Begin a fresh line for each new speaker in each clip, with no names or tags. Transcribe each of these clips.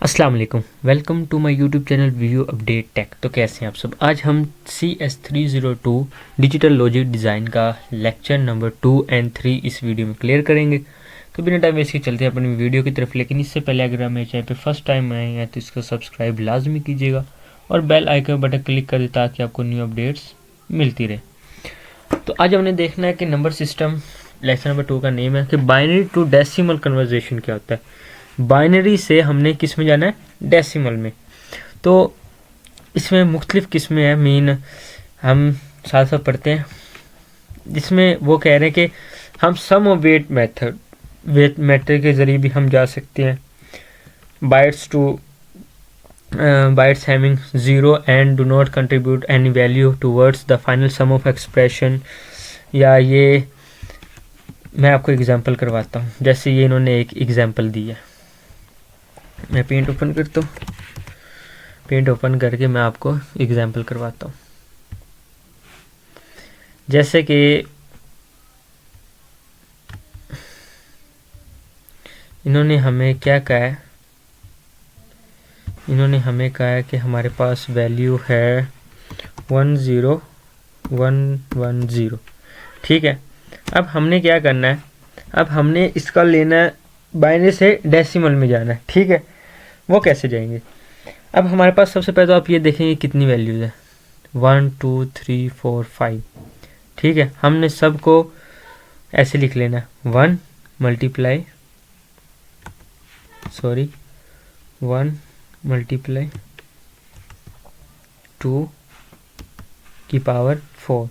अस्सलाम वालेकुम, welcome to my YouTube channel view update tech. तो कैसे हैं आप सब। आज हम CS302 डिजिटल लॉजिक डिज़ाइन का लेक्चर नंबर 2 और 3 इस वीडियो में क्लियर करेंगे। तो बिना टाइम वेस्ट के चलते हैं अपनी वीडियो की तरफ। लेकिन इससे पहले अगर आप मेरे चैनल पे फर्स्ट टाइम आए हैं तो इसको सब्सक्राइब लाजमी कीजिएगा और बेल आइकन बटन क्लिक कर दे ताकि आपको न्यू अपडेट्स मिलती रहे। तो आज हमने देखना है कि नंबर सिस्टम लेक्चर नंबर 2 का नेम है कि बाइनरी टू डेसिमल कन्वर्जेशन क्या होता है। बाइनरी से हमने किस में जाना है, डेसिमल में। तो इसमें मुख्तलिफ किस्में हैं, मीन हम साथ साथ पढ़ते हैं। जिसमें वो कह रहे हैं कि हम सम ऑफ वेट मेथड के ज़रिए भी हम जा सकते हैं। Bytes having 0 and do not contribute any value towards the final sum of expression. या ये मैं आपको एग्जांपल करवाता हूँ। जैसे ये इन्होंने एक एग्जांपल दी है। मैं पेंट ओपन करता हूँ। पेंट ओपन करके मैं आपको एग्जांपल करवाता हूँ। जैसे कि इन्होंने हमें क्या कहा है, इन्होंने हमें कहा है कि हमारे पास वैल्यू है 10110। ठीक है। अब हमने क्या करना है, अब हमने इसका लेना है बाइनरी से डेसिमल में जाना है। ठीक है। वो कैसे जाएंगे। अब हमारे पास सबसे पहले तो आप ये देखेंगे कितनी वैल्यूज़ है, 1 2 3 4 5। ठीक है। हमने सबको ऐसे लिख लेना है 1 मल्टीप्लाई 2 की पावर 4।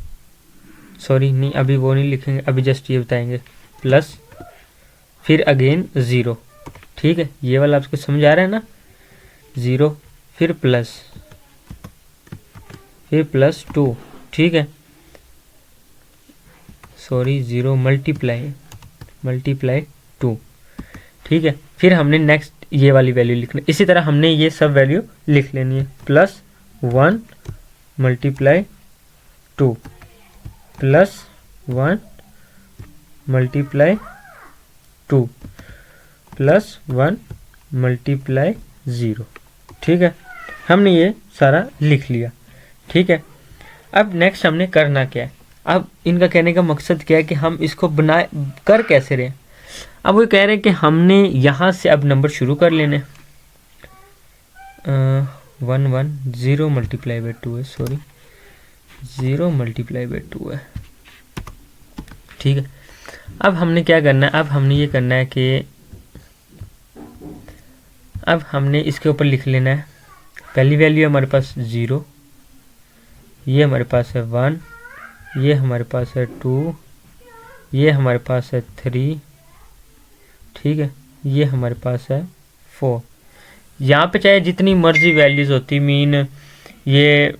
सॉरी नहीं, अभी वो नहीं लिखेंगे, अभी जस्ट ये बताएंगे प्लस फिर अगेन 0। ठीक है। ये वाला आपको समझ आ रहा है ना, 0 फिर प्लस 2। ठीक है। Sorry 0 multiply 2। ठीक है। फिर हमने नेक्स्ट ये वाली वैल्यू लिखनी। इसी तरह हमने ये सब वैल्यू लिख लेनी है। Plus 1 multiply 2 plus 1 multiply 2 plus 1 multiply 0। ठीक है। हमने ये सारा लिख लिया। ठीक है। अब नेक्स्ट हमने करना क्या है। अब इनका कहने का मकसद क्या है कि हम इसको बनाए कर कैसे रहे। अब वो कह रहे हैं कि हमने यहाँ से अब नंबर शुरू कर लेने। 0 मल्टीप्लाई बाई 2 है, सॉरी 0 मल्टीप्लाई बाई 2 है। ठीक है। अब हमने क्या करना है, अब हमने ये करना है कि अब हमने इसके ऊपर लिख लेना है। पहली वैल्यू हमारे पास 0, ये हमारे पास है 1, ये हमारे पास है 2, ये हमारे पास है 3। ठीक है। ये हमारे पास है 4। यहाँ पे चाहे जितनी मर्जी वैल्यूज होती, मीन ये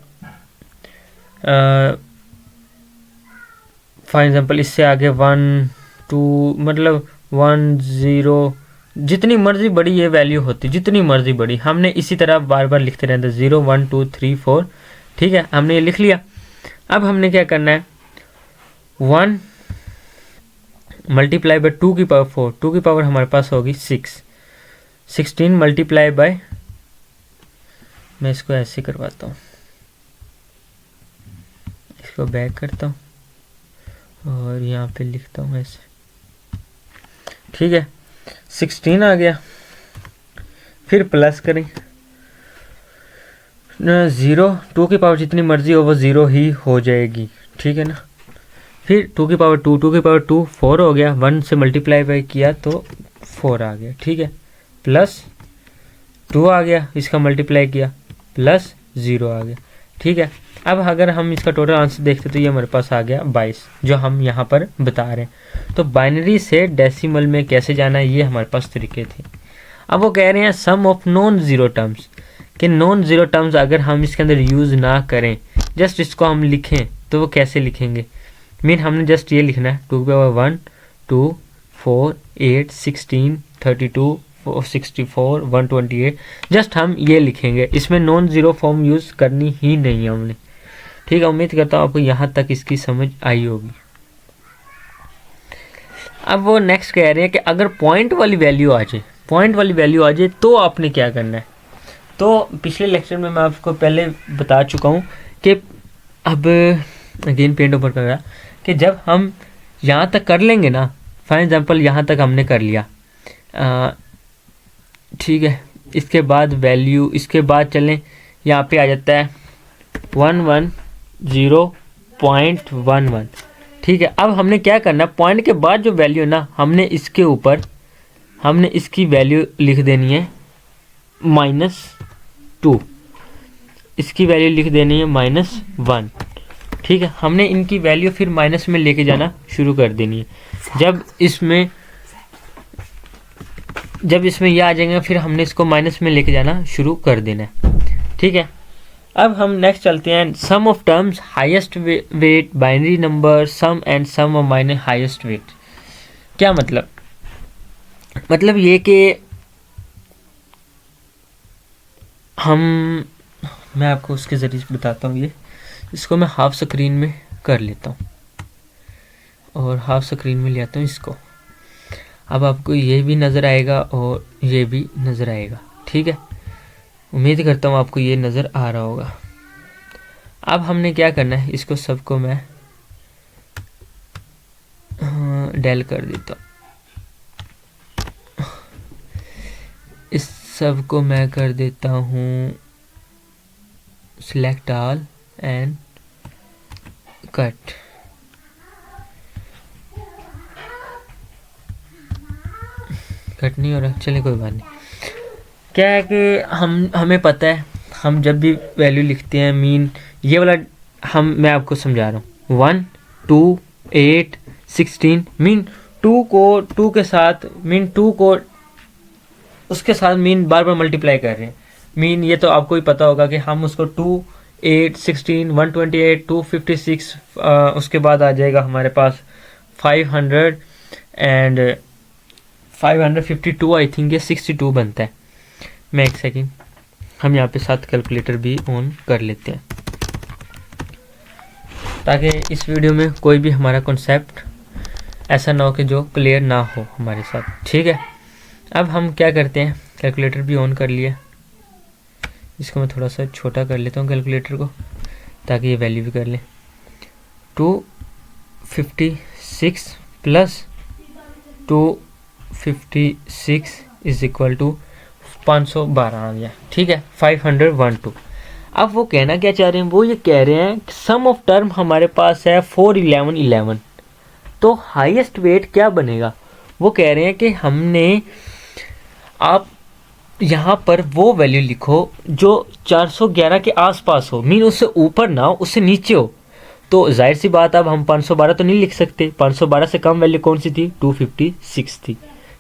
फॉर एग्जांपल इससे आगे 1 2 मतलब 1 0 जितनी मर्जी बड़ी ये वैल्यू होती, जितनी मर्जी बड़ी, हमने इसी तरह बार बार लिखते रहते 0 1 2 3 4। ठीक है। हमने ये लिख लिया। अब हमने क्या करना है, 1 मल्टीप्लाई बाय 2 की पावर 4। 2 की पावर हमारे पास होगी 6। 16 मल्टीप्लाई बाय, मैं इसको ऐसे करवाता हूँ, इसको बैक करता हूँ और यहाँ पे लिखता हूँ ऐसे। ठीक है। 16 आ गया। फिर प्लस करें 0, 2 की पावर जितनी मर्जी हो वो 0 ही हो जाएगी। ठीक है ना। फिर 2 की पावर 2, 2 की पावर 2 4 हो गया। 1 से मल्टीप्लाई बाई किया तो 4 आ गया। ठीक है। प्लस 2 आ गया, इसका मल्टीप्लाई किया प्लस 0 आ गया। ठीक है। अब अगर हम इसका टोटल आंसर देखते तो ये हमारे पास आ गया 22, जो हम यहाँ पर बता रहे हैं। तो बाइनरी से डेसिमल में कैसे जाना है, ये हमारे पास तरीके थे। अब वो कह रहे हैं sum of non zero terms, कि नॉन ज़ीरो टर्म्स अगर हम इसके अंदर यूज़ ना करें, जस्ट इसको हम लिखें तो वो कैसे लिखेंगे। मीन हमने जस्ट ये लिखना है 2 की पावर 1 2 4 8 16 32 64 128। जस्ट हम ये लिखेंगे, इसमें नॉन ज़ीरो फॉर्म यूज़ करनी ही नहीं है हमने। ठीक है। उम्मीद करता हूँ आपको यहाँ तक इसकी समझ आई होगी। अब वो नेक्स्ट कह रहे हैं कि अगर पॉइंट वाली वैल्यू आ जाए, पॉइंट वाली वैल्यू आ जाए तो आपने क्या करना है। तो पिछले लेक्चर में मैं आपको पहले बता चुका हूँ कि अब अगेन पेंट ओवर कर रहा कि जब हम यहाँ तक कर लेंगे ना, फॉर एग्जांपल यहाँ तक हमने कर लिया, ठीक है, इसके बाद वैल्यू, इसके बाद चलें यहाँ पे आ जाता है 110.11, ठीक है। अब हमने क्या करना, पॉइंट के बाद जो वैल्यू है ना, हमने इसके ऊपर हमने इसकी वैल्यू लिख देनी है -2, इसकी वैल्यू लिख देनी है -1, ठीक है। हमने इनकी वैल्यू फिर माइनस में लेके जाना शुरू कर देनी है। जब इसमें ये आ जाएंगे फिर हमने इसको माइनस में लेके जाना शुरू कर देना है, ठीक है। अब हम नेक्स्ट चलते हैं, sum of terms highest weight binary number sum and sum of minus highest weight. क्या मतलब ये कि मैं आपको उसके ज़रिए बताता हूँ। इसको मैं हाफ स्क्रीन में कर लेता हूँ और हाफ स्क्रीन में ले आता हूँ इसको। अब आपको ये भी नज़र आएगा और ये भी नज़र आएगा, ठीक है। उम्मीद करता हूँ आपको ये नज़र आ रहा होगा। अब हमने क्या करना है, इसको सबको मैं डेल कर देता हूँ, इस सब को मैं कर देता हूँ सिलेक्ट ऑल एंड कट। नहीं हो रहा, चलिए कोई बात नहीं। क्या है कि हमें पता है, हम जब भी वैल्यू लिखते हैं मीन ये वाला, मैं आपको समझा रहा हूँ 1 2 8 16 मीन 2 को 2 के साथ मीन 2 को उसके साथ मीन बार बार मल्टीप्लाई कर रहे हैं। मीन ये तो आपको ही पता होगा कि हम उसको 2 8 16 128 256 उसके बाद आ जाएगा हमारे पास 500 एंड 552 आई थिंक ये 62 बनता है। मैं एक सेकेंड, हम यहाँ पे साथ कैलकुलेटर भी ऑन कर लेते हैं ताकि इस वीडियो में कोई भी हमारा कॉन्सेप्ट ऐसा ना हो कि जो क्लियर ना हो हमारे साथ, ठीक है। अब हम क्या करते हैं, कैलकुलेटर भी ऑन कर लिया, इसको मैं थोड़ा सा छोटा कर लेता हूँ कैलकुलेटर को ताकि ये वैल्यू भी कर लें। 256 प्लस 256 इज इक्वल टू 512 आ गया, ठीक है, 512। अब वो कहना क्या चाह रहे हैं, वो ये कह रहे हैं सम ऑफ टर्म हमारे पास है 4 11 11, तो हाईएस्ट वेट क्या बनेगा। वो कह रहे हैं कि आप यहाँ पर वो वैल्यू लिखो जो 411 के आसपास हो, मीन उससे ऊपर ना हो, उससे नीचे हो। तो जाहिर सी बात, अब हम 512 तो नहीं लिख सकते, 512 से कम वैल्यू कौन सी थी, 256 थी,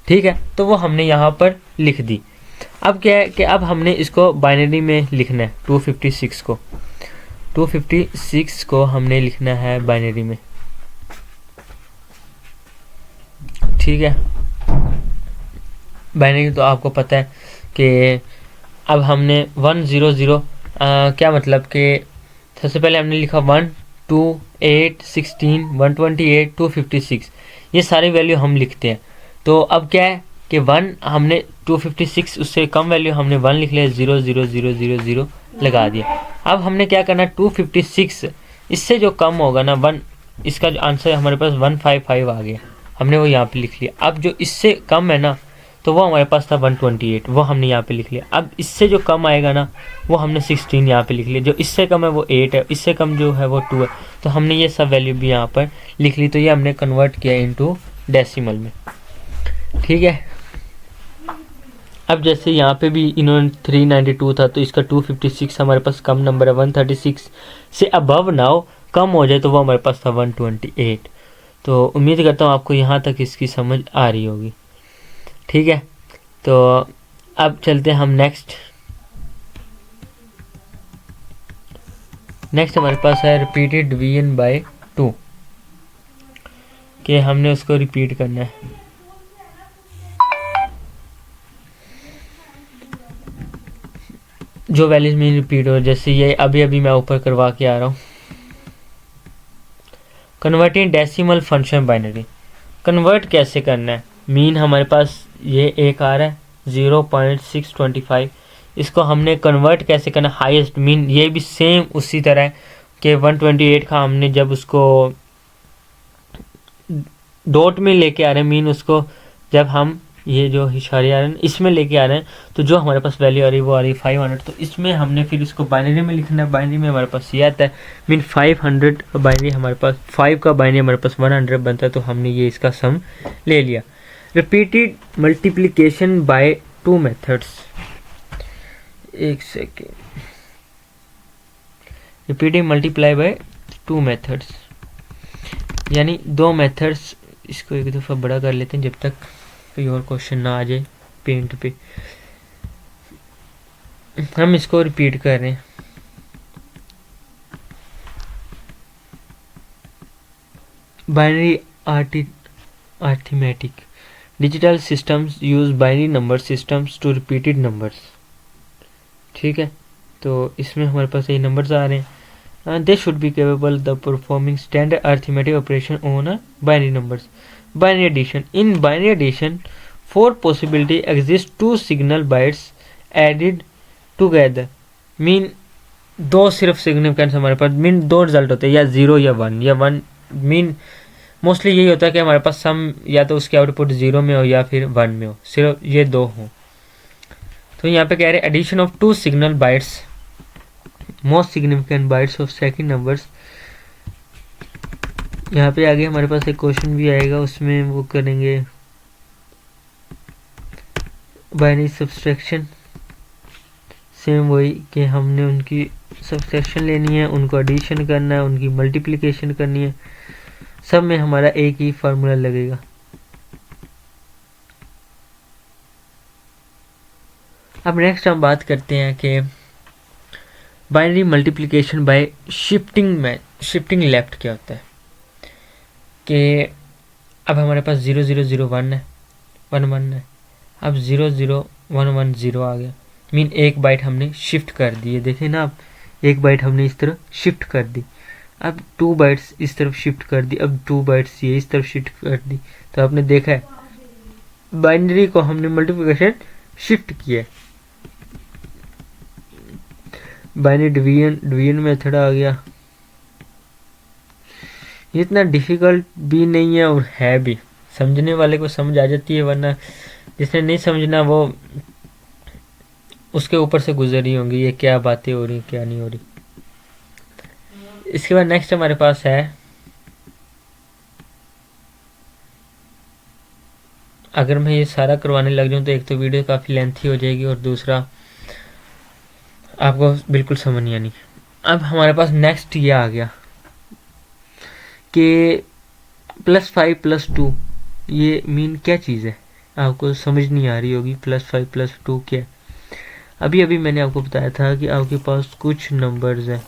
ठीक है। तो वो हमने यहाँ पर लिख दी। अब क्या है कि अब हमने इसको बाइनरी में लिखना है, 256 को हमने लिखना है बाइनरी में, ठीक है। बाइनरी तो आपको पता है कि अब हमने 100 क्या मतलब कि सबसे पहले हमने लिखा 1 2 8 16 128 256, ये सारी वैल्यू हम लिखते हैं। तो अब क्या है कि 1 हमने 256 उससे कम वैल्यू हमने 1 लिख लिया, 0 0 0 0 0 लगा दिया। अब हमने क्या करना, 256 इससे जो कम होगा ना 1, इसका जो आंसर हमारे पास 155 आ गया, हमने वो यहाँ पे लिख लिया। अब जो इससे कम है ना, तो वो हमारे पास था 128, वो हमने यहाँ पे लिख लिया। अब इससे जो कम आएगा ना, वो हमने 16 यहाँ पे लिख लिया। जो इससे कम है वो 8 है, इससे कम जो है वो 2 है, तो हमने ये सब वैल्यू भी यहाँ पर लिख ली। तो ये हमने कन्वर्ट किया इनटू डेसिमल में, ठीक है। अब जैसे यहाँ पे भी इन्होंने 392 था, तो इसका 256 हमारे पास कम नंबर है, 136 से अबव ना हो, कम हो जाए तो वो हमारे पास था 128। तो उम्मीद करता हूँ आपको यहाँ तक इसकी समझ आ रही होगी, ठीक है। तो अब चलते हैं हम नेक्स्ट हमारे पास है रिपीटेड डिवीजन बाय 2, कि हमने उसको रिपीट करना है। जो वैल्यूज में रिपीट हो, जैसे ये अभी मैं ऊपर करवा के आ रहा हूँ, converting decimal function binary. Convert कैसे करना है, मीन हमारे पास ये 1 आ रहा है, 0.625। इसको हमने कन्वर्ट कैसे करना, हाईएस्ट मीन ये भी सेम उसी तरह कि 128 का हमने जब उसको डॉट में लेके आ रहे हैं, मीन उसको जब हम ये जो इशारे आ रहे हैं इसमें लेके आ रहे हैं, तो जो हमारे पास वैल्यू आ रही है वो आ रही है 500। तो इसमें हमने फिर इसको बाइनरी में लिखना है। बाइनरी में हमारे पास ये आता है मीन 500 बाइनरी हमारे पास 5 का बाइनरी हमारे पास 100 बनता है, तो हमने ये इसका सम ले लिया। रिपीटेड मल्टीप्लिकेशन बाय 2 मेथड्स, एक second, repeated multiply by 2 methods यानी 2 मेथड्स। इसको एक दफ़ा बड़ा कर लेते हैं जब तक कोई और क्वेश्चन ना आ जाए पेंट पे। हम इसको रिपीट कर रहे हैं। Binary arithmetic digital systems use binary number systems to repeated numbers. ठीक है, तो इसमें हमारे पास ये नंबर्स आ रहे हैं। They should be capable of performing standard arithmetic operation on binary numbers. Binary addition. In binary addition, 4 possibility exist, 2 signal bytes added together. Mean दो सिर्फ सिग्निफिकेंस हमारे पास, मीन 2 रिजल्ट होते हैं, या 0 या 1 या 1। मीन मोस्टली यही होता है कि हमारे पास सम या तो उसके आउटपुट 0 में हो या फिर 1 में हो, सिर्फ ये 2 हो। तो यहाँ पे कह रहे हैं addition of 2 signal bytes most significant bytes of second numbers. यहाँ पे आगे हमारे पास एक क्वेश्चन भी आएगा, उसमें वो करेंगे बाइनरी सब्सट्रैक्शन। सेम वही कि हमने उनकी सब्सट्रैक्शन लेनी है, उनको एडिशन करना है, उनकी मल्टीप्लिकेशन करनी है, सब में हमारा एक ही फार्मूला लगेगा। अब नेक्स्ट हम बात करते हैं कि binary multiplication bye shifting left क्या होता है। कि अब हमारे पास 0001 है, 11 है, अब 00110 आ गया, मीन एक बाइट हमने शिफ्ट कर दी है। देखें ना, अब एक बाइट हमने इस तरफ शिफ्ट कर दी, अब 2 बाइट्स इस तरफ शिफ्ट कर दी, अब 2 बाइट्स ये इस तरफ शिफ्ट कर दी। तो आपने देखा है बाइनरी को हमने मल्टीप्लिकेशन शिफ्ट किया है। बाइनरी डिवीजन मेथड आ गया। ये इतना डिफिकल्ट भी नहीं है और है भी, समझने वाले को समझ आ जाती है, वरना जिसने नहीं समझना वो उसके ऊपर से गुजर रही होंगी, ये क्या बातें हो रही क्या नहीं हो रही। इसके बाद नेक्स्ट हमारे पास है, अगर मैं ये सारा करवाने लग जाऊँ तो एक तो वीडियो काफ़ी लेंथी हो जाएगी और दूसरा आपको बिल्कुल समझ नहीं आनी। अब हमारे पास नेक्स्ट ये आ गया कि +5 + 2, ये मीन क्या चीज़ है, आपको समझ नहीं आ रही होगी। +5 + 2 क्या है? अभी मैंने आपको बताया था कि आपके पास कुछ नंबर्स हैं,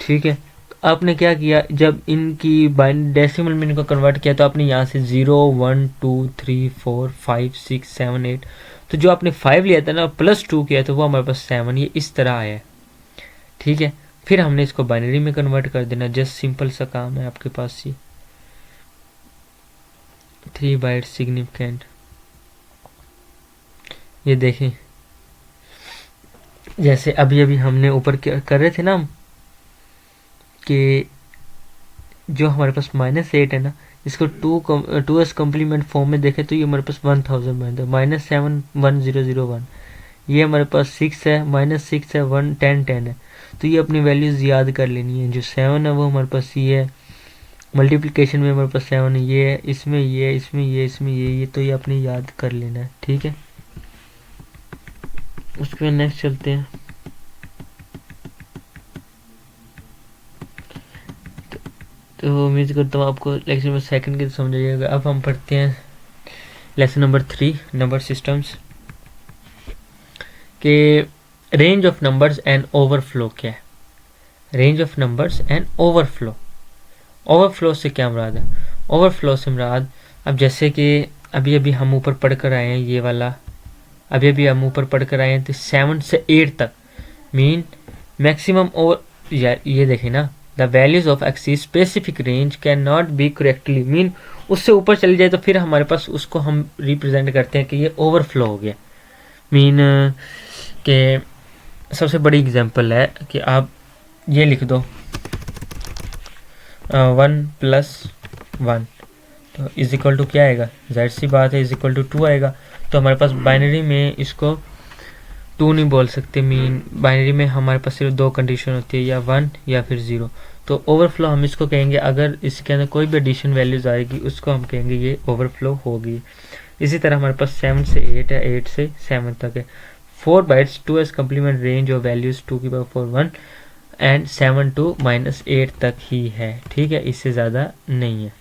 ठीक है। आपने क्या किया, जब इनकी डेसिमल में इनको कन्वर्ट किया तो आपने यहाँ से 0 1 2 3 4 5 6 7 8, तो जो आपने 5 लिया था ना +2 किया तो वो हमारे पास 7, ये इस तरह आया है, ठीक है। फिर हमने इसको बाइनरी में कन्वर्ट कर देना, जस्ट सिंपल सा काम है आपके पास। ये 3 बाइट सिग्निफिकेंट, ये देखें जैसे अभी हमने ऊपर कर रहे थे ना हम, कि जो हमारे पास -8 है ना, इसको 2s कम्प्लीमेंट फॉर्म में देखें तो ये हमारे पास 1000 बनता है। -7 1001, ये हमारे पास 6 है, -6 है, 1 10 10 है। तो ये अपनी वैल्यूज़ याद कर लेनी है। जो 7 है वो हमारे पास ये है, मल्टीप्लिकेशन में हमारे पास 7 है, ये है, इसमें ये है, इसमें ये, इसमें ये, तो ये अपने याद कर लेना है, ठीक है। उसके बाद नेक्स्ट चलते हैं। तो उम्मीद करता हूँ आपको लेक्चर में सेकंड के समझ आइएगा। अब हम पढ़ते हैं लेसन नंबर 3, नंबर सिस्टम्स के range of numbers and overflow क्या है। Range of numbers and overflow, overflow से क्या मुराद है? ओवरफ्लो से मुराद, अब जैसे कि अभी हम ऊपर पढ़ कर आए हैं, ये वाला अभी हम ऊपर पढ़ कर आए हैं, तो 7 से 8 तक मीन मैक्सिमम, और ये देखें ना, the values of axis specific range can not be correctly, mean उससे ऊपर चली जाए तो फिर हमारे पास उसको हम रिप्रेजेंट करते हैं कि ये ओवरफ्लो हो गया। मीन के सबसे बड़ी एग्जांपल है कि आप ये लिख दो 1+1 तो इज इक्वल टू क्या आएगा, जाहिर सी बात है इज इक्वल टू 2 आएगा। तो हमारे पास बाइनरी में इसको 2 नहीं बोल सकते, मीन बाइनरी में हमारे पास सिर्फ 2 कंडीशन होती है, या 1 या फिर 0। तो ओवरफ्लो हम इसको कहेंगे, अगर इसके अंदर कोई भी एडिशन वैल्यूज आएगी उसको हम कहेंगे ये ओवरफ्लो होगी। इसी तरह हमारे पास 7 से 8 है, 8 से 7 तक है। 4 bytes 2s complement range of values 2 की पावर 4 1 एंड 7 to -8 तक ही है, ठीक है, इससे ज़्यादा नहीं है।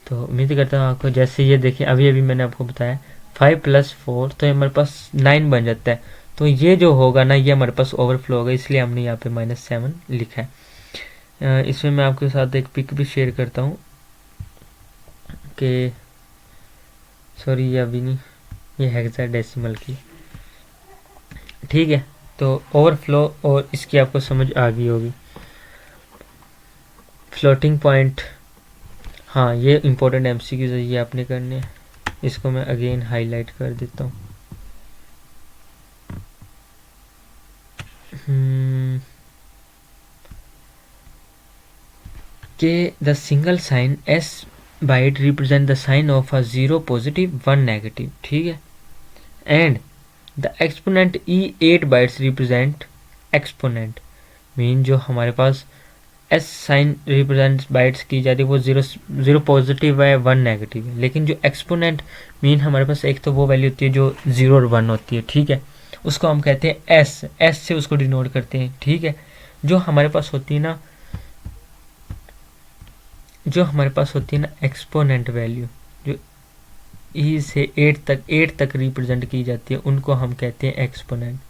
तो उम्मीद करता हूँ आपको, जैसे ये देखिए अभी अभी मैंने आपको बताया 5 + 4 तो हमारे पास 9 बन जाता है। तो ये जो होगा ना ये हमारे पास ओवरफ्लो होगा, इसलिए हमने यहाँ पे -7 लिखा है। इसमें मैं आपके साथ एक पिक भी शेयर करता हूँ कि सॉरी ये अभी नहीं, ये हेक्साडेसिमल की, ठीक है। तो ओवरफ्लो और इसकी आपको समझ आ गई होगी। फ्लोटिंग पॉइंट, हाँ ये इम्पोर्टेंट एमसीक्यूज है, ये आपने करने हैं। इसको मैं अगेन हाईलाइट कर देता हूँ। कि the single sign S byte represent the sign of a 0 positive 1 negative, ठीक है, and the exponent E8 bytes represent exponent. Mean जो हमारे पास एस साइन रिप्रेजेंट बाइट्स की जाती है वो 0 पॉजिटिव है 1 नेगेटिव है, लेकिन जो एक्सपोनेंट मीन हमारे पास एक तो वो वैल्यू होती है जो 0 और 1 होती है, ठीक है, उसको हम कहते हैं एस से उसको डिनोट करते हैं, ठीक है। जो हमारे पास होती है ना एक्सपोनेंट वैल्यू जो ई से 8 तक रिप्रेजेंट की जाती है उनको हम कहते हैं एक्सपोनेंट,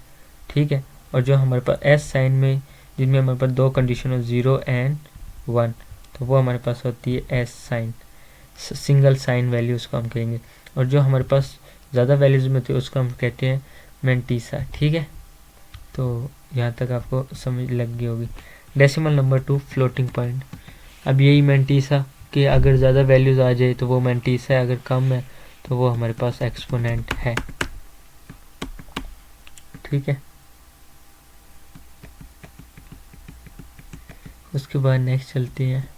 ठीक है। और जो हमारे पास एस साइन में जिनमें हमारे पास 2 कंडीशन हो 0 एंड 1 तो वो हमारे पास होती है S sign, single sign value उसको हम कहेंगे। और जो हमारे पास ज़्यादा वैल्यूज में होती है उसको हम कहते हैं मेंटीसा, ठीक है। तो यहाँ तक आपको समझ लग गई होगी। Decimal number 2 floating point. अब यही मेंटीसा कि अगर ज़्यादा वैल्यूज आ जाए तो वो मेंटीसा है, अगर कम है तो वो हमारे पास एक्सपोनेंट है, ठीक है। उसके बाद नेक्स्ट चलते हैं।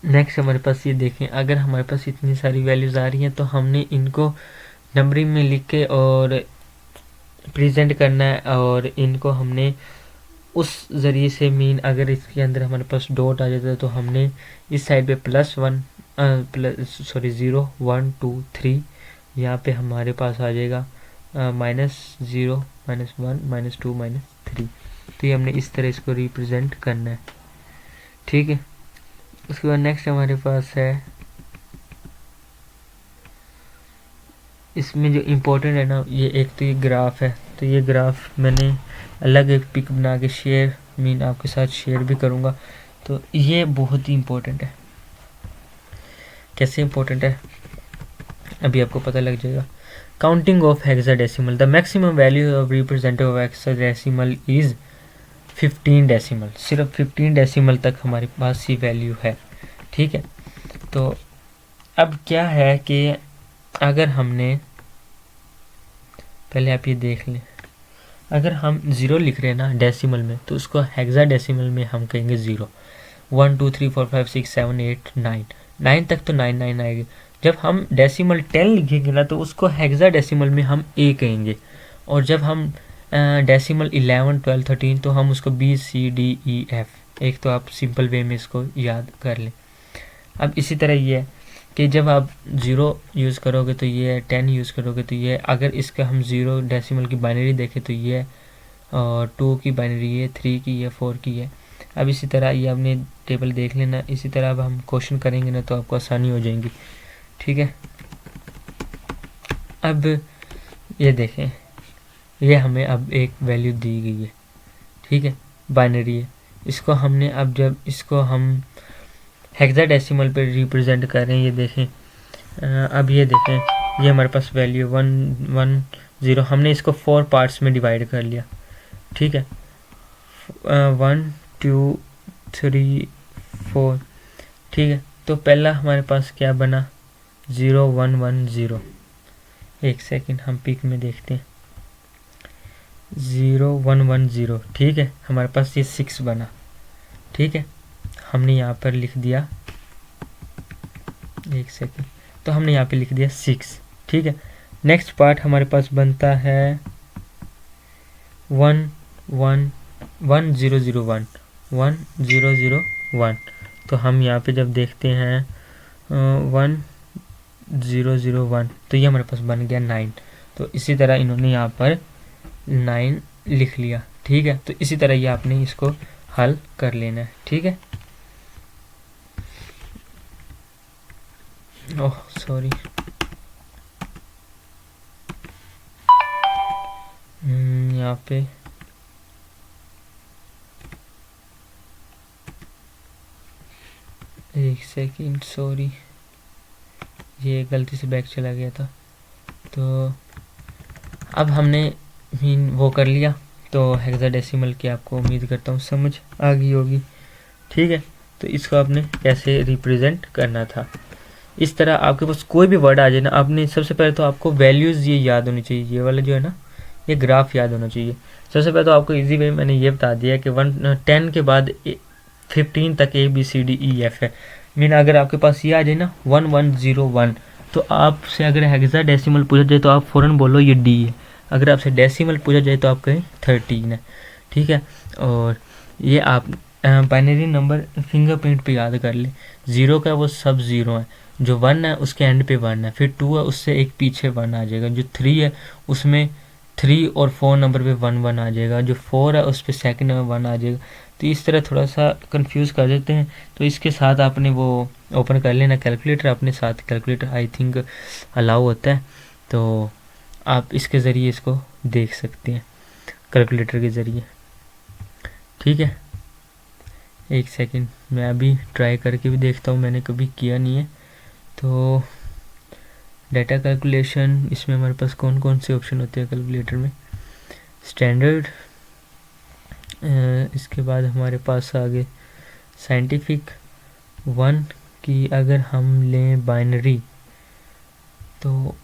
नेक्स्ट हमारे पास ये देखें, अगर हमारे पास इतनी सारी वैल्यूज आ रही हैं तो हमने इनको नंबरिंग में लिख के और प्रेजेंट करना है, और इनको हमने उस ज़रिए से मीन अगर इसके अंदर हमारे पास डॉट आ जाता है तो हमने इस साइड पे +1 0 1 2 3 यहाँ पे हमारे पास आ जाएगा -0 -1 -2 -3। तो ये हमने इस तरह इसको रिप्रेजेंट करना है, ठीक है। उसके बाद नेक्स्ट हमारे पास है, इसमें जो इम्पोर्टेंट है ना ये एक तो ये ग्राफ है। तो ये ग्राफ मैंने अलग एक पिक बना के आपके साथ शेयर भी करूँगा। तो ये बहुत ही इम्पोर्टेंट है। कैसे इम्पोर्टेंट है अभी आपको पता लग जाएगा। Counting of hexadecimal, the maximum value of representative of hexadecimal is 15 decimal. सिर्फ 15 डेसिमल तक हमारे पास ये वैल्यू है, ठीक है। तो अब क्या है कि अगर हमने पहले आप ये देख लें, अगर हम 0 लिख रहे हैं ना डेसिमल में तो उसको हेक्साडेसिमल में हम कहेंगे 0 1 2 3 4 5 6 7 8 9 तक तो 9 आएगी। जब हम डेसिमल 10 लिखेंगे ना तो उसको हेक्साडेसिमल में हम A कहेंगे। और जब हम डेसिमल 11 12 13 तो हम उसको B C D E F, एक तो आप सिंपल वे में इसको याद कर लें। अब इसी तरह ये है कि जब आप 0 यूज़ करोगे तो ये है, 10 यूज़ करोगे तो ये है। अगर इसका हम 0 डेसिमल की बाइनरी देखें तो ये है, और 2 की बाइनरी है, 3 की है, 4 की है। अब इसी तरह ये आपने टेबल देख लेना। इसी तरह अब हम क्वेश्चन करेंगे ना तो आपको आसानी हो जाएगी, ठीक है। अब ये देखें, ये हमें अब एक वैल्यू दी गई है, ठीक है, बाइनरी है। इसको हमने अब जब इसको हम हेक्साडेसिमल पे रिप्रेजेंट कर रहे हैं, ये देखें। अब ये देखें, ये हमारे पास वैल्यू 1 1 0, हमने इसको 4 पार्ट्स में डिवाइड कर लिया, ठीक है। 1 2 3 4 ठीक है। तो पहला हमारे पास क्या बना 0110, एक सेकंड हम पिक में देखते हैं 0110, ठीक है। हमारे पास ये 6 बना, ठीक है। हमने यहाँ पर लिख दिया, एक सेकंड, तो हमने यहाँ पे लिख दिया 6, ठीक है। नेक्स्ट पार्ट हमारे पास बनता है 1001, तो हम यहाँ पे जब देखते हैं 1001, तो ये हमारे पास बन गया 9। तो इसी तरह इन्होंने यहाँ पर 9 लिख लिया, ठीक है। तो इसी तरह ये आपने इसको हल कर लेना है, ठीक है। ओह सॉरी, यहाँ पे एक सेकंड, सॉरी, ये गलती से बैक चला गया था। तो अब हमने मीन वो कर लिया, तो हेक्साडेसिमल की आपको उम्मीद करता हूँ समझ आ गई होगी, ठीक है। तो इसको आपने कैसे रिप्रेजेंट करना था, इस तरह आपके पास कोई भी वर्ड आ जाए ना, आपने सबसे पहले तो आपको वैल्यूज़ ये याद होनी चाहिए, ये वाला जो है ना ये ग्राफ याद होना चाहिए। सबसे पहले तो आपको इजी वे मैंने ये बता दिया कि 10 के बाद 15 तक ABCDEF है। मीन अगर आपके पास ये आ जाए ना 1101, तो आपसे अगर हेक्साडेसिमल पूछा जाए तो आप फ़ौरन बोलो ये D है। अगर आपसे डेसिमल पूछा जाए तो आप कहें 13 है, ठीक है। और ये आप बाइनरी नंबर फिंगरप्रिंट पे याद कर ले, 0 का वो सब 0 है, जो 1 है उसके एंड पे 1 है, फिर 2 है उससे एक पीछे 1 आ जाएगा, जो 3 है उसमें 3 और 4 नंबर पे 1 आ जाएगा, जो 4 है उस पर सेकेंड में 1 आ जाएगा। तो इस तरह थोड़ा सा कंफ्यूज कर देते हैं। तो इसके साथ आपने वो ओपन कर लेना कैलकुलेटर, अपने साथ कैलकुलेटर आई थिंक अलाउ होता है, तो आप इसके ज़रिए इसको देख सकते हैं कैलकुलेटर के ज़रिए, ठीक है। एक सेकंड मैं अभी ट्राई करके भी देखता हूँ, मैंने कभी किया नहीं है। तो डाटा कैलकुलेशन, इसमें हमारे पास कौन कौन से ऑप्शन होते हैं कैलकुलेटर में, स्टैंडर्ड, इसके बाद हमारे पास आगे साइंटिफिक 1 की अगर हम लें बाइनरी तो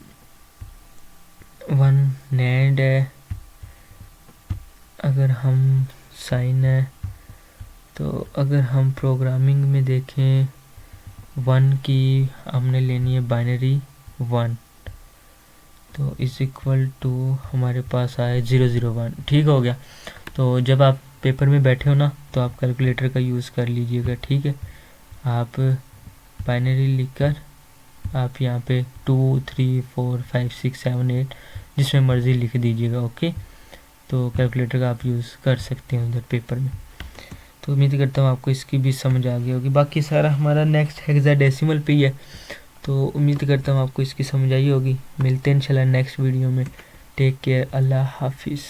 1 नैंड है, अगर हम साइन है, तो अगर हम प्रोग्रामिंग में देखें 1 की हमने लेनी है बाइनरी 1, तो इज इक्वल टू हमारे पास आए 001, ठीक हो गया। तो जब आप पेपर में बैठे हो ना तो आप कैलकुलेटर का यूज़ कर लीजिएगा, ठीक है। आप बाइनरी लिखकर आप यहाँ पे 2 3 4 5 6 7 8 जिसमें मर्ज़ी लिख दीजिएगा, ओके। तो कैलकुलेटर का आप यूज़ कर सकते हैं उधर पेपर में। तो उम्मीद करता हूँ आपको इसकी भी समझ आ गई होगी। बाकी सारा हमारा नेक्स्ट हेक्साडेसिमल पे ही है, तो उम्मीद करता हूँ आपको इसकी समझ आई होगी। मिलते हैं इंशाल्लाह नेक्स्ट वीडियो में। टेक केयर, अल्लाह हाफिज़।